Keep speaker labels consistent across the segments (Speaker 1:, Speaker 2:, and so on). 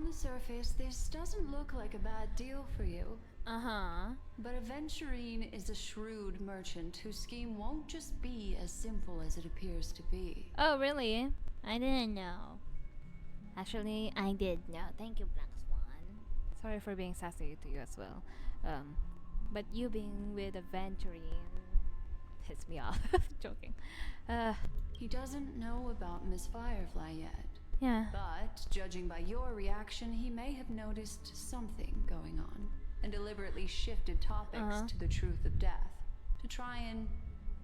Speaker 1: On the surface, this doesn't look like a bad deal for you.
Speaker 2: Uh-huh.
Speaker 1: But Aventurine is a shrewd merchant whose scheme won't just be as simple as it appears to be.
Speaker 2: Oh, really? I didn't know. Actually, I did know. Thank you, Black Swan. Sorry for being sassy to you as well. But you being with Aventurine hits me off. Joking.
Speaker 1: He doesn't know about Miss Firefly yet.
Speaker 2: Yeah.
Speaker 1: But, judging by your reaction, he may have noticed something going on and deliberately shifted topics to the truth of death to try and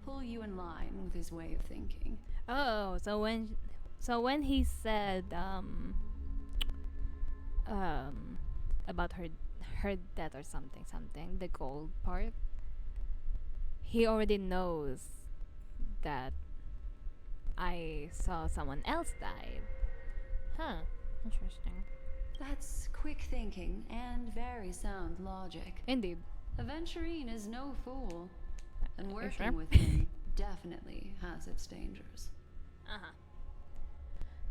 Speaker 1: pull you in line with his way of thinking.
Speaker 2: Oh, so when he said about her death or something, the gold part, he already knows that I saw someone else died. Huh. Interesting.
Speaker 1: That's quick thinking and very sound logic.
Speaker 2: Indeed.
Speaker 1: Aventurine is no fool, and working
Speaker 2: sure?
Speaker 1: with him definitely has its dangers.
Speaker 2: Uh-huh.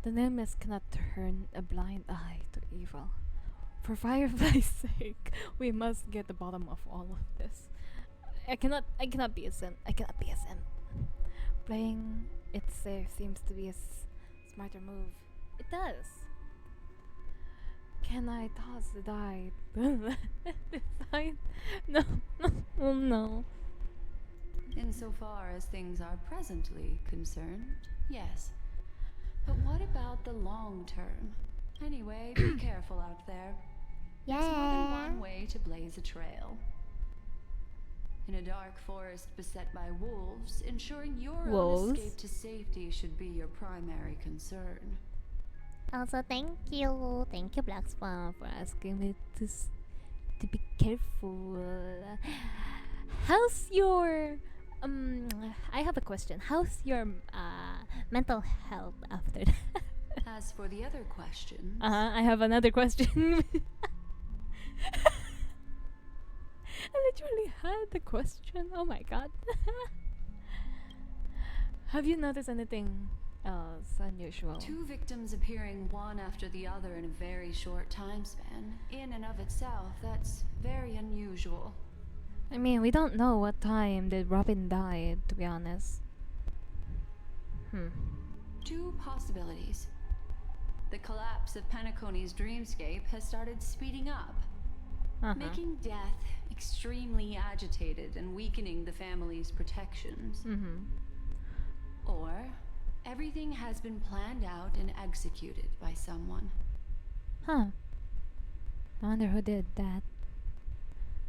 Speaker 2: The Nemesis cannot turn a blind eye to evil. For Firefly's sake, we must get the bottom of all of this. I cannot be a sim. Playing it safe seems to be a smarter move. It does. Can I toss the die? Decide? No, oh no.
Speaker 1: Insofar as things are presently concerned, yes. But what about the long term? Anyway, be careful out there. There's more than one way to blaze a trail. In a dark forest beset by wolves, ensuring your own escape to safety should be your primary concern.
Speaker 2: Also, thank you, Black Swan, for asking me to be careful. How's your I have a question. How's your mental health after that?
Speaker 1: As for the other questions,
Speaker 2: I have another question. I literally had the question. Oh my god. Have you noticed anything else unusual?
Speaker 1: 2 victims appearing one after the other in a very short time span. In and of itself, that's very unusual.
Speaker 2: I mean, we don't know what time did Robin die, to be honest.
Speaker 1: 2 possibilities. The collapse of Penacony's dreamscape has started speeding up, making death extremely agitated and weakening the family's protections. Or everything has been planned out and executed by someone.
Speaker 2: I wonder who did that.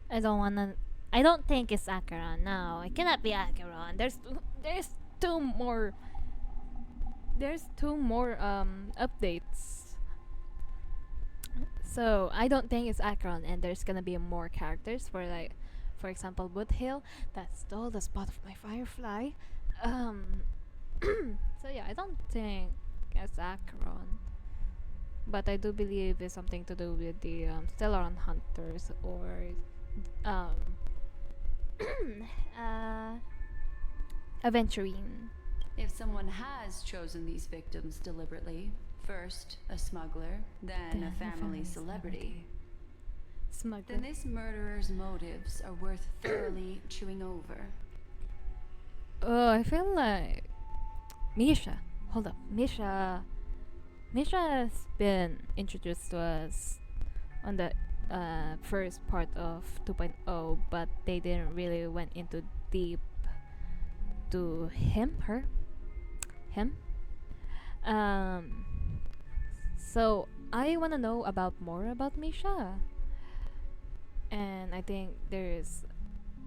Speaker 2: I don't think it's Acheron. No, it cannot be Acheron. There's two more. There's 2 more updates. So I don't think it's Acheron, and there's gonna be more characters for example, Woodhill that stole the spot of my Firefly. So yeah, I don't think it's Acheron, but I do believe it's something to do with the Stellaron Hunters or Aventurine.
Speaker 1: If someone has chosen these victims deliberately, first a smuggler, then a family celebrity, then this murderer's motives are worth thoroughly chewing over.
Speaker 2: Oh, I feel like Misha. Hold up, Misha has been introduced to us on the first part of 2.0, but they didn't really went into deep to him. So I want to know more about Misha, and I think there's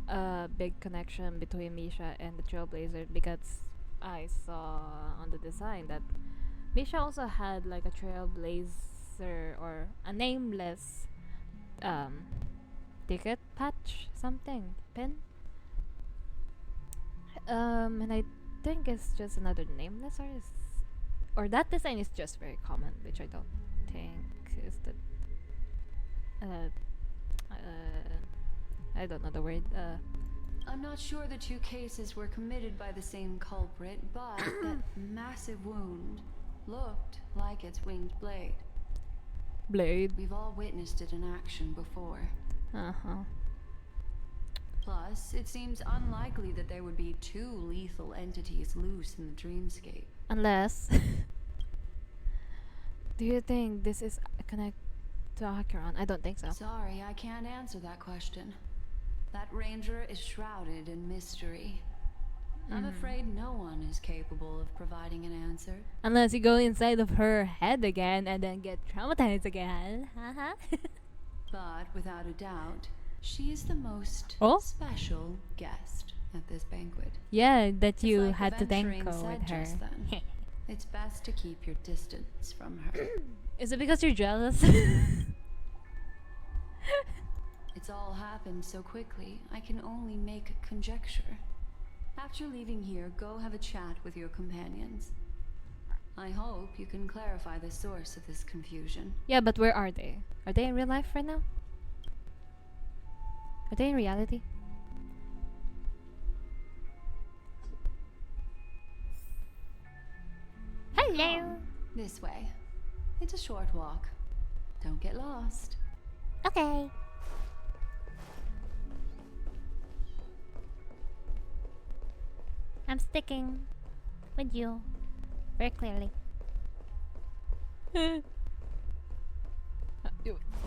Speaker 2: a big connection between Misha and the Trailblazer, because I saw on the design that Misha also had like a Trailblazer or a nameless ticket patch, something pin, and I think it's just another nameless or that design is just very common, which I don't think is the I don't know the word.
Speaker 1: I'm not sure the 2 cases were committed by the same culprit, but that massive wound looked like its winged blade.
Speaker 2: Blade.
Speaker 1: We've all witnessed it in action before.
Speaker 2: Uh-huh.
Speaker 1: Plus, it seems unlikely that there would be two lethal entities loose in the dreamscape.
Speaker 2: Unless... Do you think this is connected to Acheron? I don't think so.
Speaker 1: Sorry, I can't answer that question. That ranger is shrouded in mystery. I'm afraid no one is capable of providing an answer.
Speaker 2: Unless you go inside of her head again and then get traumatized again. Haha.
Speaker 1: But without a doubt, she is the most
Speaker 2: Oh?
Speaker 1: special guest at this banquet.
Speaker 2: Yeah, that
Speaker 1: It's
Speaker 2: you
Speaker 1: like
Speaker 2: had to
Speaker 1: Aventurine
Speaker 2: tanko
Speaker 1: said
Speaker 2: with her.
Speaker 1: just then. It's best to keep your distance from her.
Speaker 2: Is it because you're jealous?
Speaker 1: It's all happened so quickly, I can only make conjecture. After leaving here, go have a chat with your companions. I hope you can clarify the source of this confusion.
Speaker 2: Yeah, but where are they? Are they in real life right now? Are they in reality? Hello!
Speaker 1: Come, this way. It's a short walk. Don't get lost.
Speaker 2: Okay. I'm sticking with you very clearly. You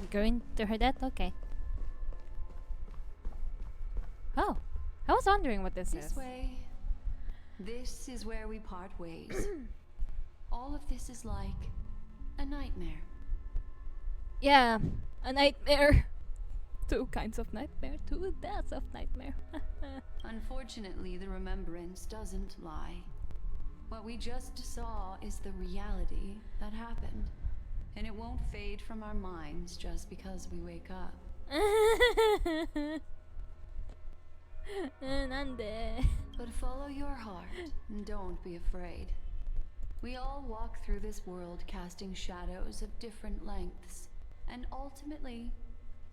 Speaker 2: going to her death? Okay. Oh, I was wondering what this is.
Speaker 1: This way. This is where we part ways. All of this is like a nightmare.
Speaker 2: Yeah, a nightmare. Two kinds of nightmare, two deaths of nightmare.
Speaker 1: Unfortunately, the remembrance doesn't lie. What we just saw is the reality that happened. And it won't fade from our minds just because we wake up.
Speaker 2: Nande.
Speaker 1: But follow your heart and don't be afraid. We all walk through this world casting shadows of different lengths, and ultimately,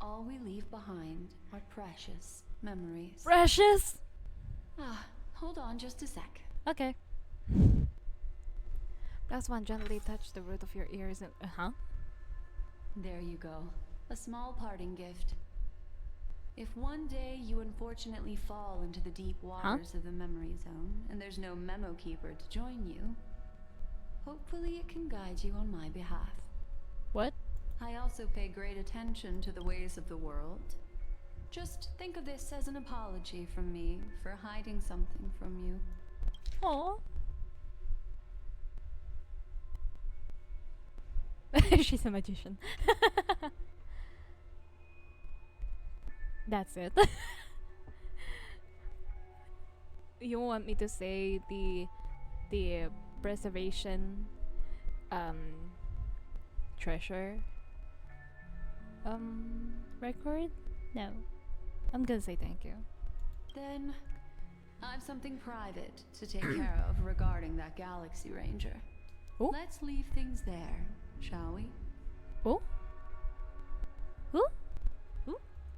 Speaker 1: all we leave behind are precious memories.
Speaker 2: Precious.
Speaker 1: Ah, hold on just a sec.
Speaker 2: Okay. +1, gently touch the root of your ears and
Speaker 1: There you go. A small parting gift. If one day you unfortunately fall into the deep waters of the memory zone and there's no memo keeper to join you, hopefully it can guide you on my behalf.
Speaker 2: What?
Speaker 1: I also pay great attention to the ways of the world. Just think of this as an apology from me for hiding something from you.
Speaker 2: Aw. She's a magician. That's it. You want me to say the preservation treasure record? No. I'm gonna say thank you.
Speaker 1: Then, I've something private to take care of regarding that Galaxy Ranger.
Speaker 2: Oh?
Speaker 1: Let's leave things there, shall we?
Speaker 2: Oh? Who?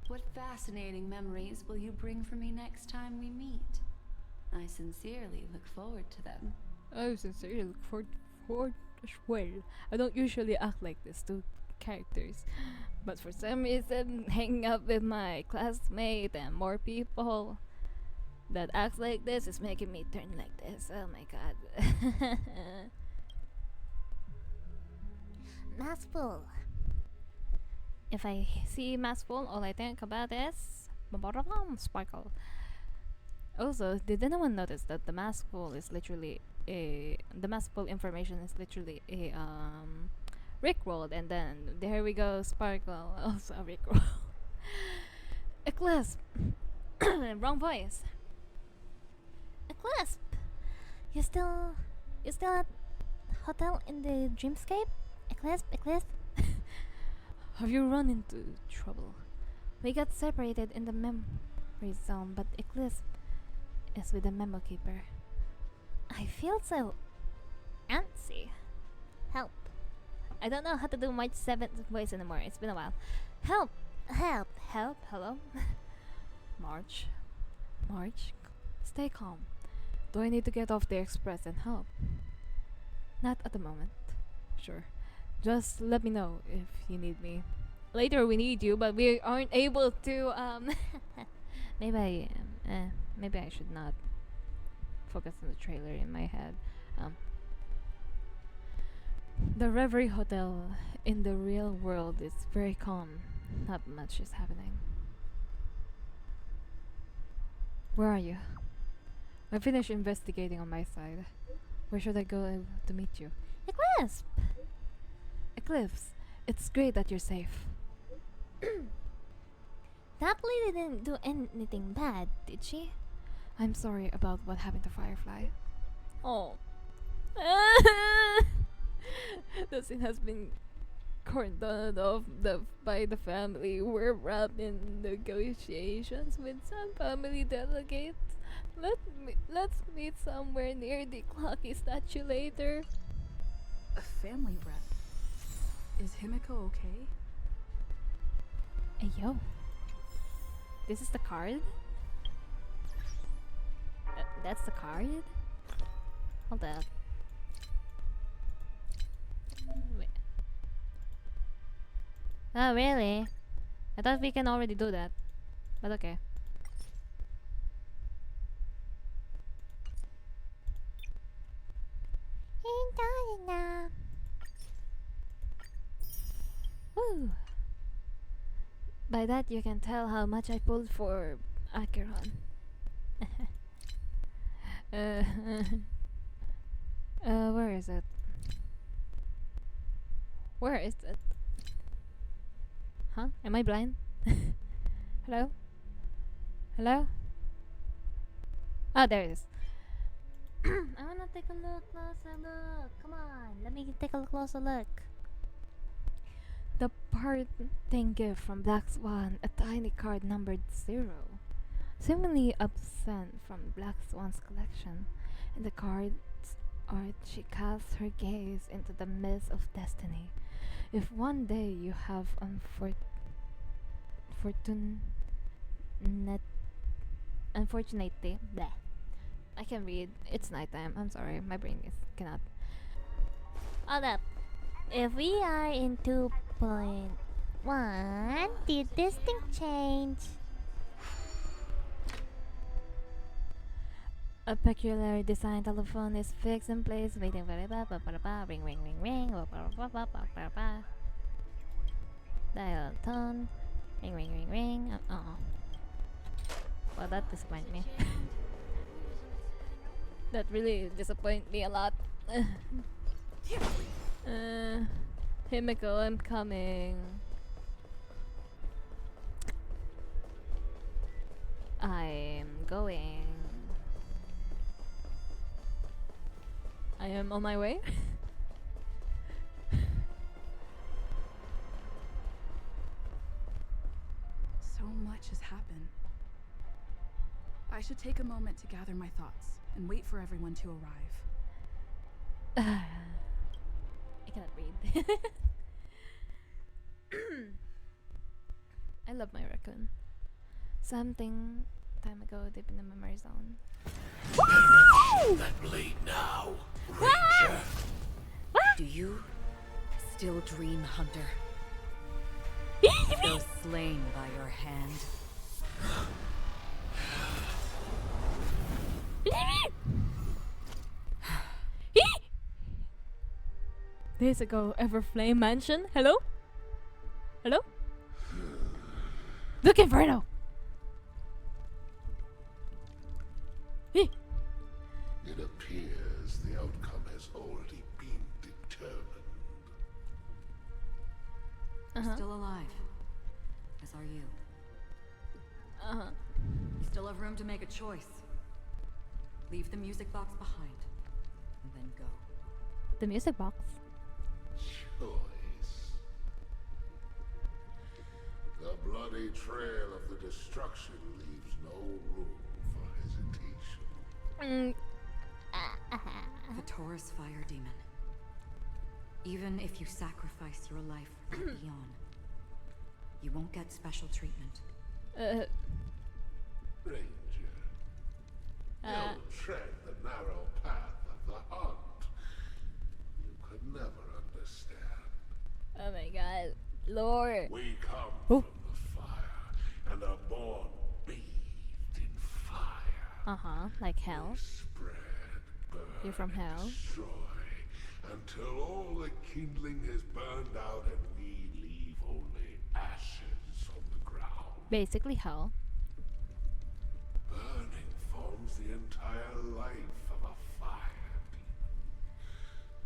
Speaker 1: What fascinating memories will you bring for me next time we meet? I sincerely look forward to them.
Speaker 2: I sincerely look forward as well. I don't usually act like this to characters, but for some reason, hanging out with my classmate and more people that acts like this is making me turn like this. Oh my god. Mask full. If I see mask full, all I think about is sparkle. Also, did anyone notice that the mask full is literally the mask full information is literally a Rickrolled, and then there we go, sparkle, also a Rickroll. Eclipse. Wrong voice. Eclipse. You still at hotel in the dreamscape? Eclipse. Have you run into trouble? We got separated in the memory zone, but Eclipse is with the memo keeper. I feel so antsy. Help. I don't know how to do March 7th voice anymore. It's been a while. Help. Hello. March. Stay calm. Do I need to get off the express and help? Not at the moment. Sure. Just let me know if you need me. Later we need you, but we aren't able to. Maybe maybe I should not focus on the trailer in my head. Um, the Reverie Hotel in the real world is very calm. Not much is happening. Where are you? I finished investigating on my side. Where should I go to meet you? Eclipse! Eclipse, it's great that you're safe.
Speaker 3: That lady didn't do anything bad, did she?
Speaker 2: I'm sorry about what happened to Firefly. Oh. The scene has been cordoned off by the family. We're wrapped in negotiations with some family delegates. Let's meet somewhere near the clocky statue later.
Speaker 4: A family rep. Is Himiko okay?
Speaker 2: Hey yo. This is the card? That's the card? Hold up. Wait. Oh, really? I thought we can already do that. But okay. Woo! By that you can tell how much I pulled for Acheron. uh, where is it? Where is it? Huh? Am I blind? Hello? Hello? Oh, there it is.
Speaker 3: I wanna take a closer look. Come on, let me take a closer look.
Speaker 2: The parting gift from Black Swan, a tiny card numbered 0. Seemingly absent from Black Swan's collection. In the card's art, she casts her gaze into the mist of destiny. If one day you have unfortunately, bleh. I can read. It's nighttime. I'm sorry, my brain cannot.
Speaker 3: Hold up. If we are in 2.1, did this thing change?
Speaker 2: A peculiar design telephone is fixed in place, waiting for ring ring ring ring. Dial tone. Ring ring ring ring. Well, that disappointed me. That really disappointed me a lot. Himiko, I'm coming. I'm going. I am on my way.
Speaker 4: So much has happened. I should take a moment to gather my thoughts and wait for everyone to arrive.
Speaker 2: I cannot read. I love my raccoon. Something time ago deep in the memory zone.
Speaker 5: That blade now, Ranger.
Speaker 6: Do you still dream, Hunter? Though slain by your hand.
Speaker 2: Days ago, Everflame Mansion. Hello? Hello? Look, Inferno!
Speaker 5: It appears the outcome has already been determined.
Speaker 6: You're still alive. As are you. You still have room to make a choice. Leave the music box behind, and then go.
Speaker 2: The music box.
Speaker 5: Choice. The bloody trail of the destruction leaves no room for hesitation.
Speaker 6: The Taurus fire demon. Even if you sacrifice your life for the Eon, you won't get special treatment.
Speaker 5: Ranger, you'll tread the narrow path of the hunt. You could never understand.
Speaker 2: Lord.
Speaker 5: We come
Speaker 2: Oh.
Speaker 5: from the fire and are born bathed in fire.
Speaker 2: Like hell.
Speaker 5: We spread, burn,
Speaker 2: You're from
Speaker 5: and
Speaker 2: hell.
Speaker 5: destroy until all the kindling has burned out and we leave only ashes on the ground.
Speaker 2: Basically hell.
Speaker 5: Burning forms the entire life of a fire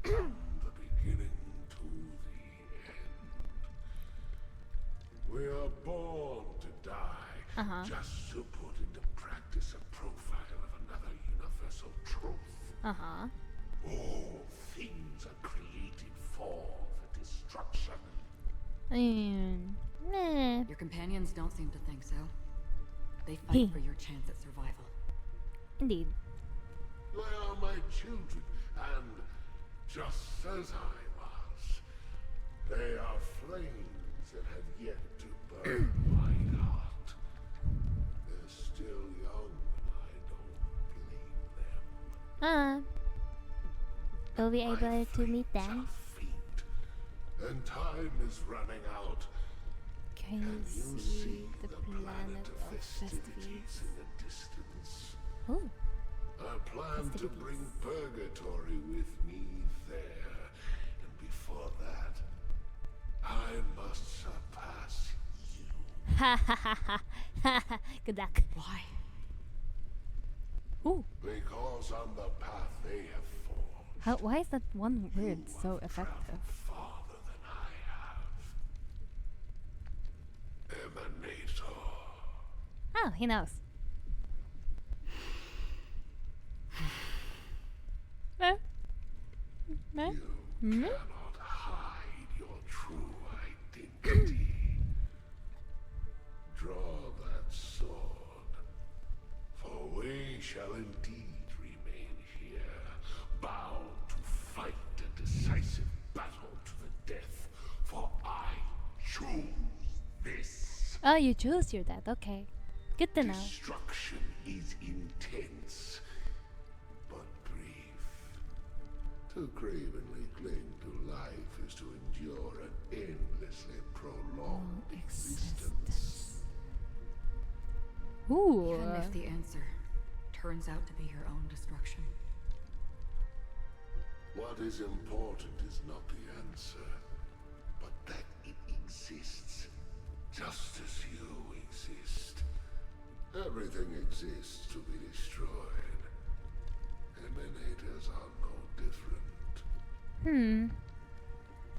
Speaker 5: demon. From the beginning to the end. We are born to die just to put into practice a profile of another universal truth. All things are created for the destruction.
Speaker 6: Your companions don't seem to think so. They fight for your chance at survival.
Speaker 2: Indeed.
Speaker 5: They are my children, and just as I was, they are flames that have yet to burn my heart. They're still young, and I don't blame them.
Speaker 3: We'll be
Speaker 5: My
Speaker 3: able to meet
Speaker 5: flames
Speaker 3: them.
Speaker 5: are faint, and time is running out.
Speaker 2: Can
Speaker 5: Can you see
Speaker 2: the planet of
Speaker 5: festivities in the distance?
Speaker 2: Ooh.
Speaker 5: I plan to bring purgatory with me there, and before that, I must surpass you.
Speaker 3: Ha ha ha ha ha. Good luck.
Speaker 6: Why?
Speaker 2: Ooh.
Speaker 5: Because on the path they have forged,
Speaker 2: Why is that one word so
Speaker 5: have
Speaker 2: effective?
Speaker 5: traveled farther than I have. Emanator.
Speaker 3: Oh, he knows.
Speaker 5: You cannot hide your true identity. Draw that sword, for we shall indeed remain here, bound to fight a decisive battle to the death, for I choose this.
Speaker 2: Oh, you choose your dad. Okay. Good to know.
Speaker 5: Destruction is intense, but brief. To cravenly cling to life is to endure an endlessly prolonged existence.
Speaker 2: Ooh.
Speaker 6: Even if the answer turns out to be your own destruction.
Speaker 5: What is important is not the answer, but that it exists, just as you exist. Everything exists to be destroyed. Emanators are no different.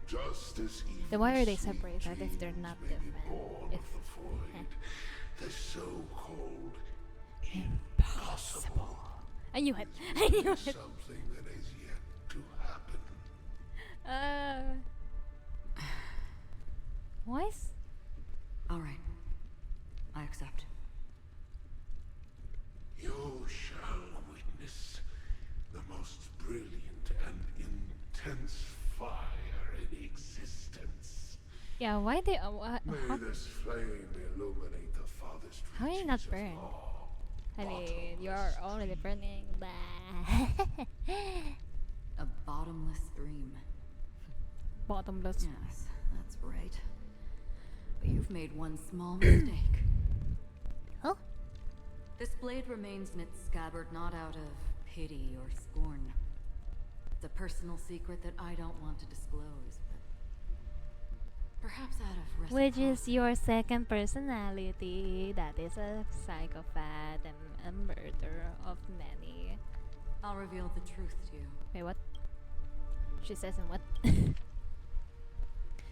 Speaker 5: Just as evil
Speaker 2: Then why are they
Speaker 5: sweet
Speaker 2: separated if they're
Speaker 5: dreams
Speaker 2: not
Speaker 5: may be
Speaker 2: different?
Speaker 5: born
Speaker 2: If-
Speaker 5: of the void, the so-called impossible
Speaker 2: I knew it. I
Speaker 5: is
Speaker 2: knew it.
Speaker 5: something that is yet to happen.
Speaker 2: Wise?
Speaker 6: All right. I accept.
Speaker 5: You shall witness the most brilliant and intense fire in existence.
Speaker 2: Yeah, why they
Speaker 5: May this flame illuminate the farthest
Speaker 2: How are you
Speaker 5: reaches
Speaker 2: not
Speaker 5: of
Speaker 2: burned?
Speaker 5: all
Speaker 2: I mean,
Speaker 5: bottomless
Speaker 2: you're already burning.
Speaker 6: A bottomless stream.
Speaker 2: Bottomless.
Speaker 6: Yes, that's right. But you've made one small mistake.
Speaker 3: Oh?
Speaker 6: This blade remains in its scabbard not out of pity or scorn. It's a personal secret that I don't want to disclose, but perhaps out of
Speaker 3: Which is
Speaker 6: reciprocity.
Speaker 3: your second personality. That is a psychopath and a murderer of many.
Speaker 6: I'll reveal the truth to you.
Speaker 2: Wait, what? She says in what?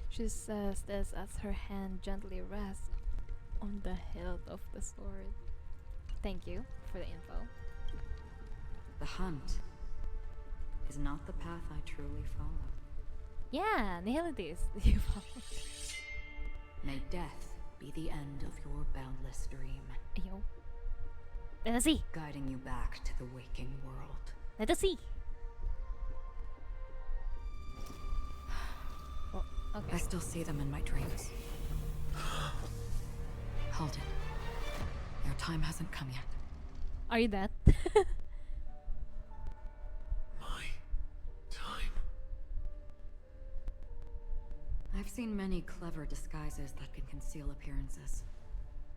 Speaker 2: She says this as her hand gently rests on the hilt of the sword. Thank you for the info.
Speaker 6: The hunt is not the path I truly follow.
Speaker 2: Yeah, nihilities. You follow.
Speaker 6: May death be the end of your boundless dream,
Speaker 2: Ayo.
Speaker 3: Let us see.
Speaker 6: guiding you back to the waking world.
Speaker 3: Let us see.
Speaker 2: Oh,
Speaker 6: I
Speaker 2: okay.
Speaker 6: still see them in my dreams. Hold it. Your time hasn't come yet.
Speaker 2: Are you that?
Speaker 5: My time.
Speaker 6: I've seen many clever disguises that can conceal appearances,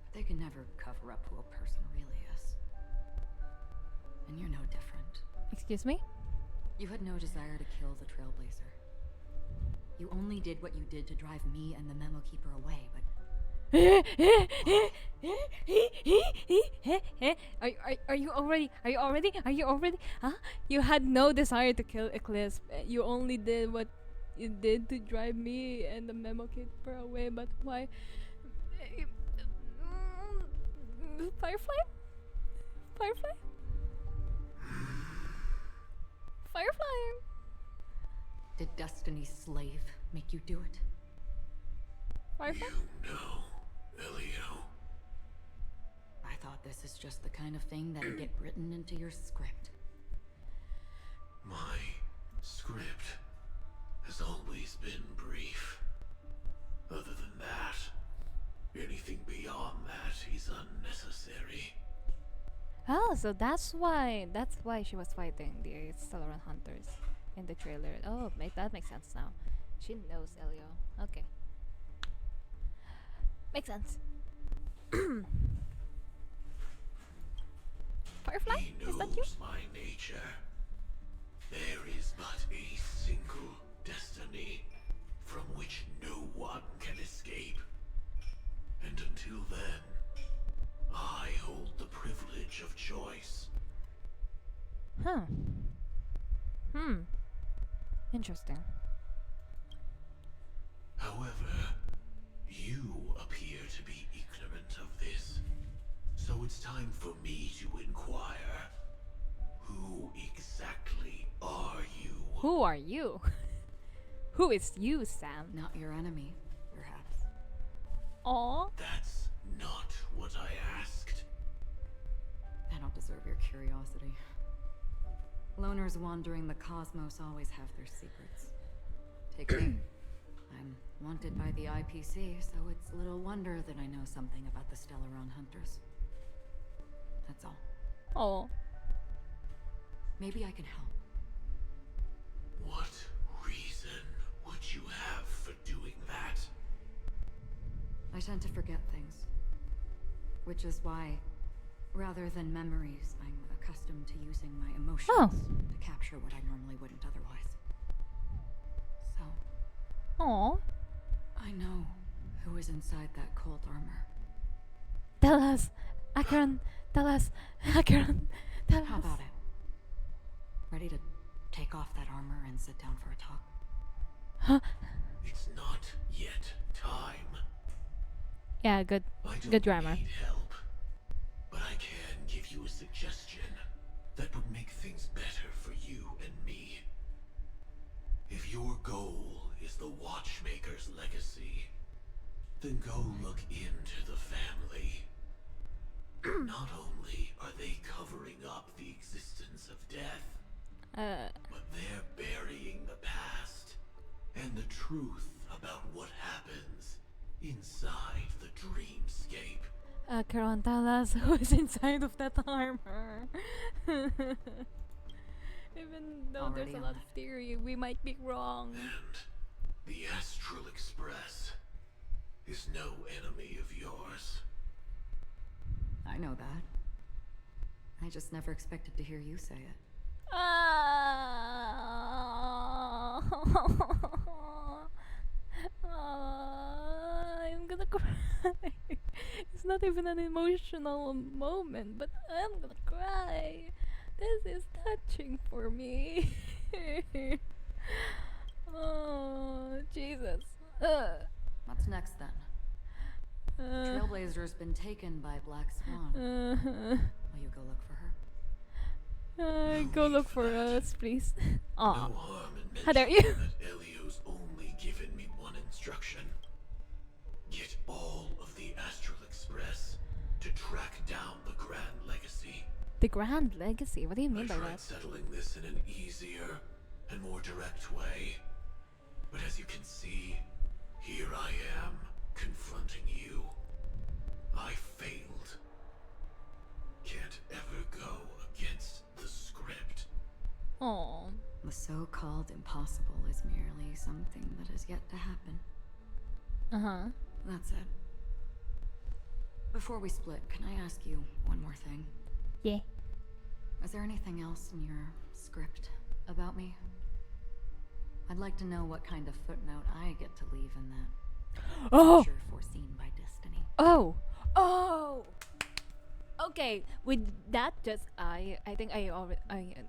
Speaker 6: but they can never cover up who a person really is. And you're no different.
Speaker 2: Excuse me?
Speaker 6: You had no desire to kill the Trailblazer. You only did what you did to drive me and the Memo Keeper away, but
Speaker 2: Are you already? Huh? You had no desire to kill Eclipse. You only did what you did to drive me and the Memo Keeper away, but why? Firefly? Firefly? Firefly?
Speaker 6: did Destiny's slave make you do it?
Speaker 2: Firefly?
Speaker 5: You know, Elio.
Speaker 6: I thought this is just the kind of thing that'd get written into your script.
Speaker 5: My script has always been brief. Other than that, anything beyond that is unnecessary.
Speaker 2: Oh, so that's why she was fighting the Stellaron hunters in the trailer. Oh, that makes sense now. She knows Elio. Okay. Makes sense. Firefly?
Speaker 5: He
Speaker 2: Is that you?
Speaker 5: knows my nature. There is but a single destiny from which no one can escape. And until then, I hold the privilege of choice.
Speaker 2: Huh. Interesting.
Speaker 5: However, you appear to be ignorant of this. So it's time for me to inquire. Who exactly are you?
Speaker 2: Who are you? Who is you, Sam?
Speaker 6: Not your enemy, perhaps.
Speaker 2: Aw.
Speaker 5: That's not what I asked.
Speaker 6: I don't deserve your curiosity. Loners wandering the cosmos always have their secrets. Take me. I'm wanted by the IPC, so it's little wonder that I know something about the Stellaron hunters. That's all.
Speaker 2: Aw.
Speaker 6: Maybe I can help.
Speaker 5: What reason would you have for doing that?
Speaker 6: I tend to forget things. Which is why, rather than memories, I'm accustomed to using my emotions to capture what I normally wouldn't otherwise. So,
Speaker 2: Aw.
Speaker 6: I know who is inside that cold armor.
Speaker 2: Tell us. Akron. Tell us. Akron. Tell
Speaker 6: How
Speaker 2: us.
Speaker 6: about it? Ready to take off that armor and sit down for a talk?
Speaker 2: Huh?
Speaker 5: It's not yet time.
Speaker 2: Yeah, good.
Speaker 5: I don't
Speaker 2: Good grammar.
Speaker 5: need help, but I can give you a suggestion that would make things better for you and me. If your goal is the Watchmaker's legacy, then go look into the family. Not only are they covering up the existence of death, but they're burying the past and the truth about what happens inside the dreamscape.
Speaker 2: Akron, tell us who is inside of that armor. Even though
Speaker 6: Already
Speaker 2: there's a
Speaker 6: on
Speaker 2: lot of
Speaker 6: it.
Speaker 2: theory, we might be wrong.
Speaker 5: And the Astral Express is no enemy of yours.
Speaker 6: I know that. I just never expected to hear you say it.
Speaker 2: I'm gonna cry. It's not even an emotional moment, but I'm gonna cry. This is touching for me. Oh, Jesus.
Speaker 6: What's next then? Trailblazer's been taken by Black Swan. Will you go look for her?
Speaker 2: Go look for us, please. Aw.
Speaker 5: No harm in
Speaker 2: How dare
Speaker 5: mentioning
Speaker 2: you?
Speaker 5: that Elio's only given me one instruction. Get all of the Astral Express to track down the Grand Legacy.
Speaker 2: The Grand Legacy? What do you
Speaker 5: I
Speaker 2: mean by
Speaker 5: tried
Speaker 2: that?
Speaker 5: settling this in an easier and more direct way. But as you can see, here I am, confronting you. I failed. Can't ever go against the script.
Speaker 2: Aw.
Speaker 6: The so-called impossible is merely something that has yet to happen.
Speaker 2: Uh-huh.
Speaker 6: That's it. Before we split, can I ask you one more thing?
Speaker 3: Yeah.
Speaker 6: Is there anything else in your script about me? I'd like to know what kind of footnote I get to leave in that
Speaker 2: Oh!
Speaker 6: future foreseen by destiny.
Speaker 2: Oh! Oh! Okay, with that just I think I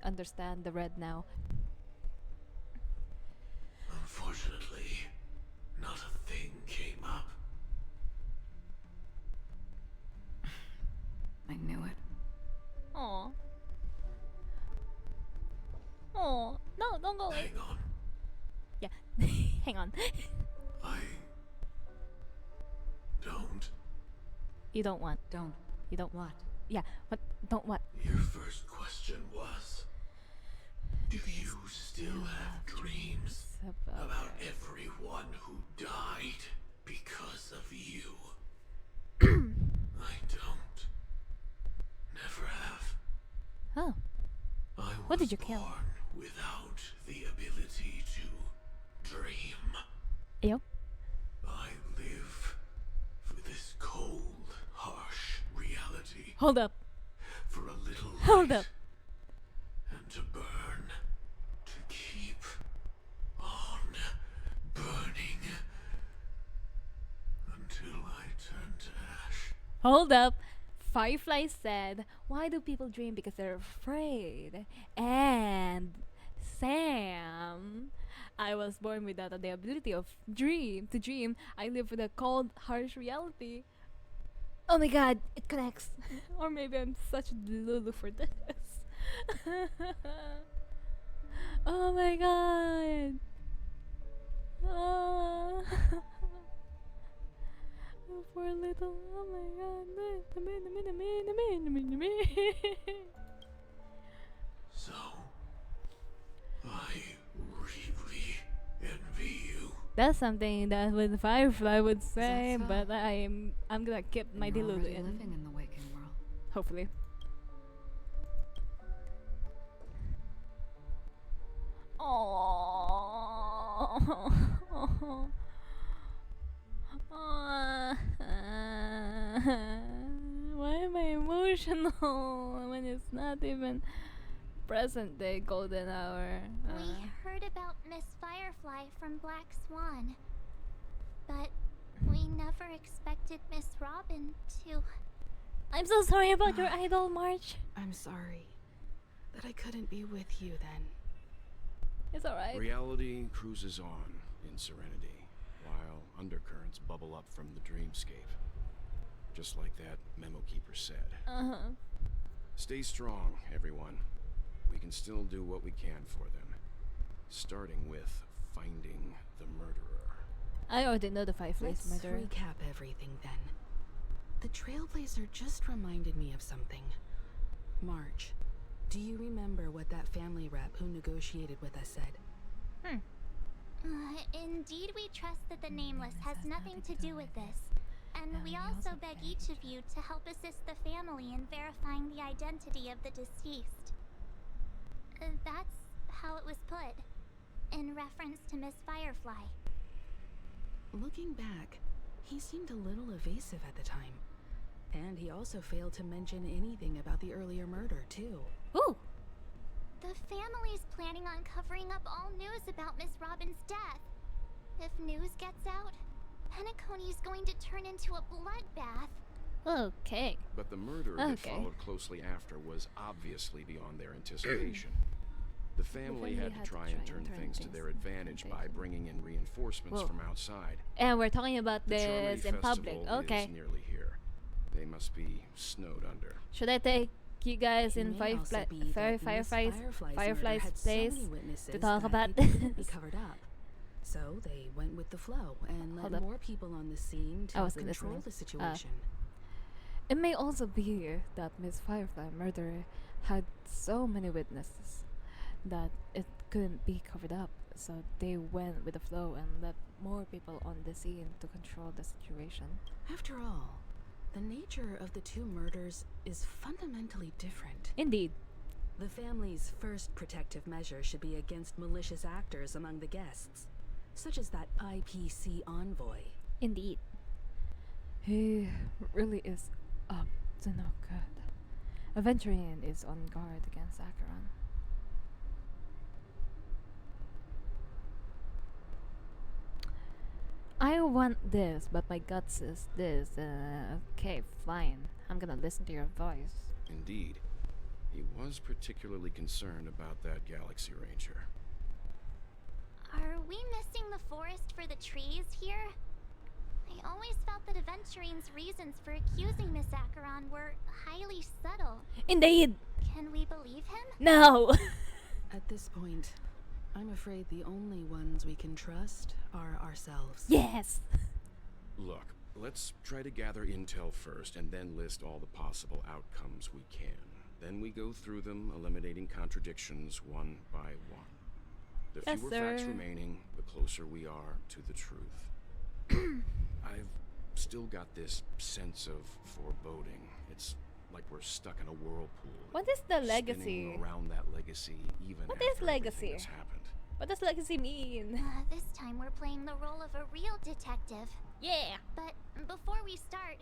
Speaker 2: understand the red now.
Speaker 5: Unfortunately, not a thing came up.
Speaker 6: I knew it.
Speaker 2: Aw. Oh, no, don't go away.
Speaker 5: Hang on.
Speaker 2: Yeah. Hang on.
Speaker 5: I don't.
Speaker 2: You don't want.
Speaker 6: Don't.
Speaker 2: You don't.
Speaker 6: What?
Speaker 2: Yeah. What? Don't what?
Speaker 5: Your first question was, do you still have dreams about everyone who died because of you? I don't. Never have.
Speaker 2: Oh.
Speaker 5: I was
Speaker 2: What did you kill?
Speaker 5: born without the ability to dream.
Speaker 2: Ew.
Speaker 5: I live for this cold, harsh reality.
Speaker 2: Hold up.
Speaker 5: For a little light.
Speaker 2: Hold up.
Speaker 5: And to burn. To keep on burning. Until I turn to ash.
Speaker 2: Hold up. Firefly said, "Why do people dream? Because they're afraid." And Sam, I was born without the ability of to dream. I live with a cold, harsh reality. Oh my god, it connects. Or maybe I'm such a lulu for this. Oh my god. Oh. For a little, oh my god.
Speaker 5: So, I really envy you.
Speaker 2: That's something that with Firefly would say,
Speaker 6: so?
Speaker 2: but I'm gonna keep my
Speaker 6: You're
Speaker 2: dilute
Speaker 6: already
Speaker 2: in.
Speaker 6: living in the waking world.
Speaker 2: Hopefully. Oh. Why am I emotional when it's not even present day golden hour?
Speaker 7: We heard about Miss Firefly from Black Swan, but we never expected Miss Robin to.
Speaker 2: I'm so sorry about your idol, March.
Speaker 4: I'm sorry that I couldn't be with you then.
Speaker 2: It's alright.
Speaker 8: Reality cruises on in serenity, while undercurrents bubble up from the dreamscape. Just like that memo keeper said.
Speaker 2: Uh-huh.
Speaker 8: Stay strong, everyone. We can still do what we can for them. Starting with finding the murderer.
Speaker 2: I already know the Firefly's
Speaker 4: Let's
Speaker 2: murder.
Speaker 4: recap everything then. The Trailblazer just reminded me of something. March, do you remember what that family rep who negotiated with us said?
Speaker 7: Indeed, we trust that the Nameless has nothing to do with this. And we also beg each of you to help assist the family in verifying the identity of the deceased. That's how it was put, in reference to Miss Firefly.
Speaker 4: Looking back, he seemed a little evasive at the time. And he also failed to mention anything about the earlier murder, too.
Speaker 2: Ooh!
Speaker 7: The family's planning on covering up all news about Miss Robin's death. If news gets out, Penacony's going to turn into a bloodbath.
Speaker 2: Okay.
Speaker 8: But the murder that
Speaker 2: Okay.
Speaker 8: followed closely after was obviously beyond their anticipation. The family had to try and turn things to their advantage by bringing in reinforcements
Speaker 2: Whoa.
Speaker 8: from outside.
Speaker 2: And we're talking about
Speaker 8: The
Speaker 2: this
Speaker 8: Charity
Speaker 2: in public.
Speaker 8: Festival
Speaker 2: Okay.
Speaker 8: is nearly here. They must be snowed under.
Speaker 2: Should I take you guys
Speaker 4: It
Speaker 2: in
Speaker 4: may also be that Miss
Speaker 2: Firefly's
Speaker 4: murder had so
Speaker 2: place
Speaker 4: many witnesses
Speaker 2: to talk
Speaker 4: that
Speaker 2: about
Speaker 4: it couldn't be
Speaker 2: this?
Speaker 4: covered up. So they went with the flow and
Speaker 2: Hold
Speaker 4: let
Speaker 2: up.
Speaker 4: more people on the scene to
Speaker 2: I wasn't
Speaker 4: control
Speaker 2: listening.
Speaker 4: the situation.
Speaker 2: It may also be that Miss Firefly murder had so many witnesses that it couldn't be covered up. So they went with the flow and let more people on the scene to control the situation.
Speaker 4: After all, the nature of the two murders is fundamentally different.
Speaker 2: Indeed.
Speaker 4: The family's first protective measure should be against malicious actors among the guests, such as that IPC envoy.
Speaker 2: Indeed. He really is up to no good. Aventurine is on guard against Acheron. I want this, but my gut says this. Okay, fine. I'm gonna listen to your voice.
Speaker 8: Indeed. He was particularly concerned about that Galaxy Ranger.
Speaker 7: Are we missing the forest for the trees here? I always felt that Aventurine's reasons for accusing Miss Acheron were highly subtle.
Speaker 2: Indeed!
Speaker 7: Can we believe him?
Speaker 2: No!
Speaker 4: At this point, I'm afraid the only ones we can trust are ourselves.
Speaker 2: Yes!
Speaker 8: Look, let's try to gather intel first and then list all the possible outcomes we can. Then we go through them, eliminating contradictions one by one. The
Speaker 2: Yes,
Speaker 8: fewer facts
Speaker 2: sir.
Speaker 8: remaining, the closer we are to the truth. I've still got this sense of foreboding. It's like we're stuck in a whirlpool.
Speaker 2: What is the
Speaker 8: spinning
Speaker 2: legacy?
Speaker 8: around that legacy, even
Speaker 2: What
Speaker 8: after
Speaker 2: is
Speaker 8: everything
Speaker 2: legacy?
Speaker 8: that's happened.
Speaker 2: What does legacy mean?
Speaker 7: This time we're playing the role of a real detective.
Speaker 2: Yeah!
Speaker 7: But before we start,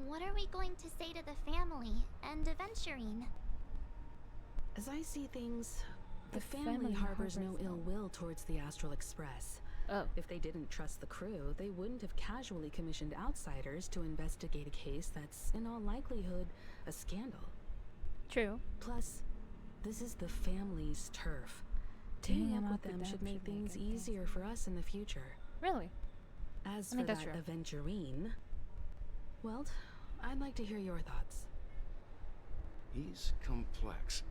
Speaker 7: what are we going to say to the family and Aventurine?
Speaker 4: As I see things, the
Speaker 2: The
Speaker 4: family
Speaker 2: family
Speaker 4: harbors no
Speaker 2: harbors
Speaker 4: ill will towards the Astral Express.
Speaker 2: Oh.
Speaker 4: If they didn't trust the crew, they wouldn't have casually commissioned outsiders to investigate a case that's, in all likelihood, a scandal.
Speaker 2: True.
Speaker 4: Plus, this is the family's turf.
Speaker 2: Teaming
Speaker 4: Teaming up
Speaker 2: up
Speaker 4: with them should make things easier for us in the future.
Speaker 2: Really?
Speaker 4: As
Speaker 2: I mean,
Speaker 4: for
Speaker 2: that's
Speaker 4: that
Speaker 2: true.
Speaker 4: Aventurine, well, I'd like to hear your thoughts.
Speaker 8: He's complex.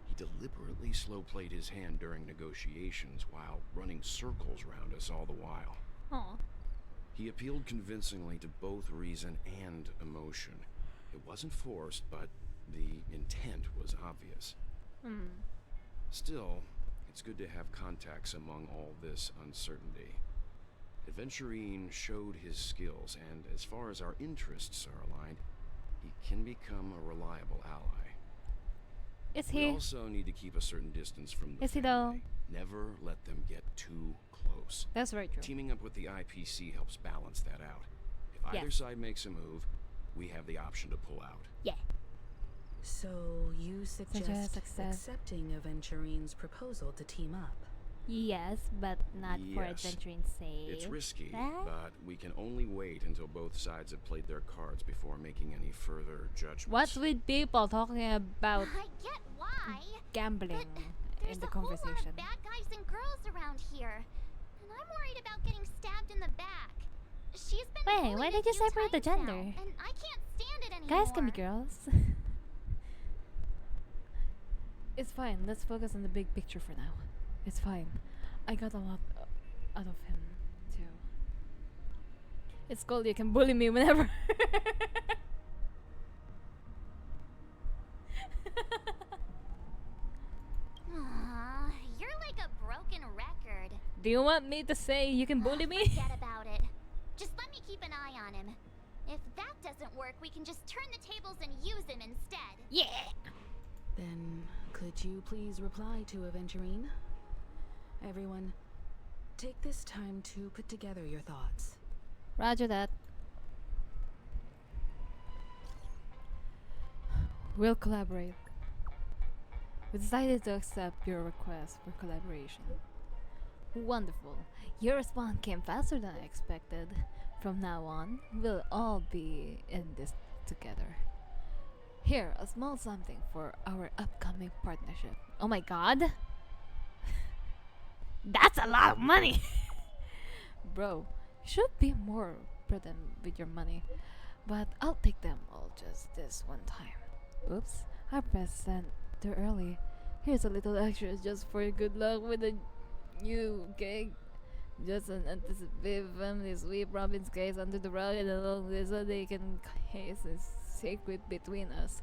Speaker 8: He deliberately slow-played his hand during negotiations while running circles around us all the while.
Speaker 2: Aw.
Speaker 8: He appealed convincingly to both reason and emotion. It wasn't forced, but the intent was obvious. Still, it's good to have contacts among all this uncertainty. Aventurine showed his skills, and as far as our interests are aligned, he can become a reliable ally.
Speaker 2: Is
Speaker 8: We
Speaker 2: he?
Speaker 8: also need to keep a certain distance from the
Speaker 2: Is he
Speaker 8: family. Never let them get too close.
Speaker 2: That's very true.
Speaker 8: Teaming up with the IPC helps balance that out. If either
Speaker 2: Yes.
Speaker 8: side makes a move, we have the option to pull out.
Speaker 2: Yeah.
Speaker 4: So, you suggest
Speaker 2: success.
Speaker 4: accepting Aventurine's proposal to team up?
Speaker 2: Yes, but not for
Speaker 8: Yes.
Speaker 2: Adventurine's sake.
Speaker 8: It's risky,
Speaker 2: Ah.
Speaker 8: but we can only wait until both sides have played their cards before making any further judgments.
Speaker 2: What's with people talking about
Speaker 7: I get why.
Speaker 2: gambling
Speaker 7: There's
Speaker 2: in the
Speaker 7: a whole lot
Speaker 2: conversation?
Speaker 7: of bad guys and girls around here, and I'm worried about getting stabbed in the back. She's been
Speaker 2: Wait,
Speaker 7: bullied
Speaker 2: why
Speaker 7: a
Speaker 2: did you
Speaker 7: few
Speaker 2: separate the
Speaker 7: times now,
Speaker 2: gender?
Speaker 7: and I can't stand it anymore.
Speaker 2: Guys can be girls. It's fine. Let's focus on the big picture for now. It's fine. I got a lot out of him, too. It's cool. You can bully me whenever.
Speaker 7: Aw, you're like a broken record.
Speaker 2: Do you want me to say you can bully me?
Speaker 7: Forget about it. Just let me keep an eye on him. If that doesn't work, we can just turn the tables and use him instead.
Speaker 2: Yeah.
Speaker 4: Then, could you please reply to Aventurine? Everyone, take this time to put together your thoughts.
Speaker 2: Roger that. We'll collaborate. We decided to accept your request for collaboration. Wonderful. Your response came faster than I expected. From now on, we'll all be in this together. Here, a small something for our upcoming partnership. Oh my god! That's a lot of money! Bro, you should be more prudent with your money. But I'll take them all just this one time. Oops, I pressed send too early. Here's a little extra just for your good luck with the new gig. Just an anticipated family sweep Robin's case under the rug and along this so they can case is secret between us.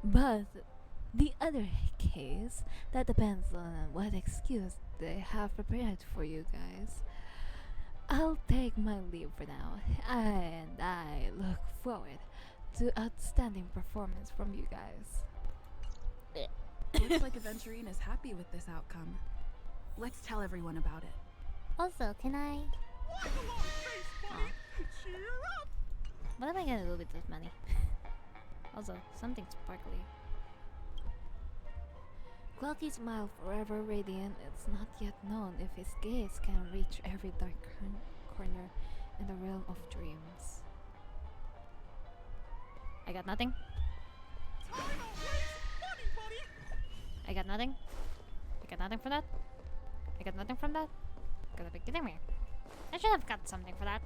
Speaker 2: But the other case, that depends on what excuse they have prepared for you guys. I'll take my leave for now, and I look forward to outstanding performance from you guys.
Speaker 4: Looks like Aventurine is happy with this outcome. Let's tell everyone about it.
Speaker 7: Also, can I...
Speaker 5: Why the long face, buddy?
Speaker 3: What am I gonna do with this money? Also, something sparkly.
Speaker 2: Cloudy smile forever radiant. It's not yet known if his gaze can reach every dark corner in the realm of dreams.
Speaker 3: I got nothing. I got nothing. I got nothing from that. I got nothing from that. Gotta be kidding me. I should have got something for that.